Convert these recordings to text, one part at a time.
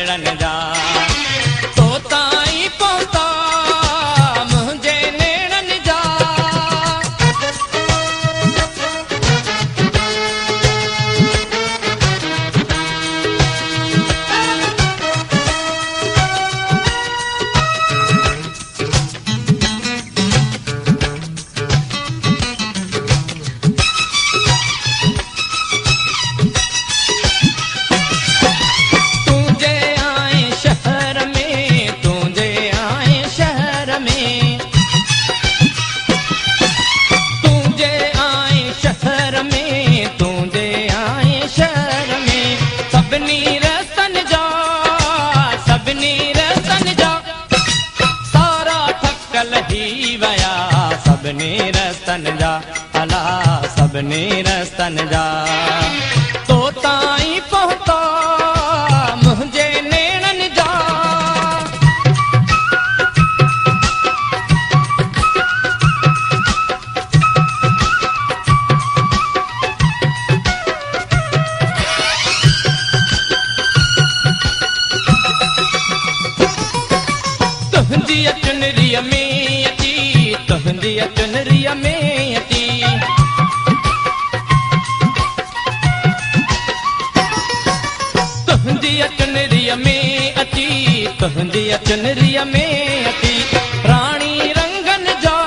नेड़न जा तो ताई पहुता मुझे नेड़न जा। सबनी रस्तन जा अला सबनी रस्तन जा तो ताई पहुता मुझे नेड़न जा। तुझी चुनरिया में तुझी चुनरिया में अची तुझी चुनरिया में अची तुझी चुनरिया में अची रानी रंगन जा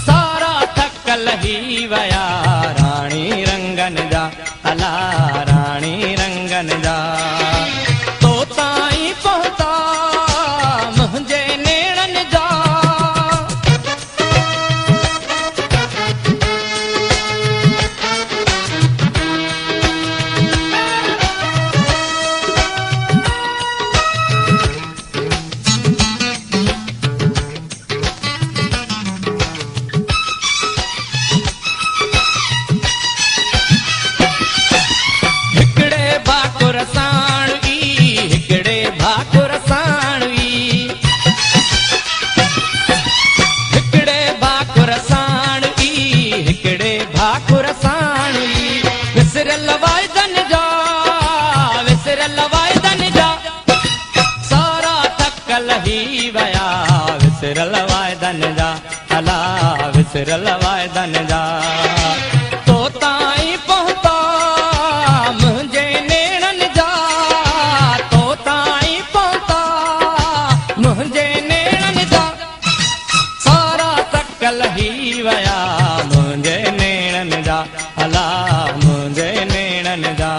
सारा थक लही वया रानी रंगन जा अला रानी रंगन जा तो ताई पहुता मुझे नेड़न जा। हिकड़े भाकुर साणवी हिकड़े भाकुर साणवी हिकड़े भाकुर साणवी हिकड़े भाकुर साणवी विसरल वायदन जा सारा थक लही वया विसरल वायदन जा अला विसरल वायदन जा तो ताई पहुता मुझे नेड़न जा तो ताई पहुता मुझे नेड़न जा सारा तक लही वया मुझे नेड़न जा अला मुझे नेड़न जा।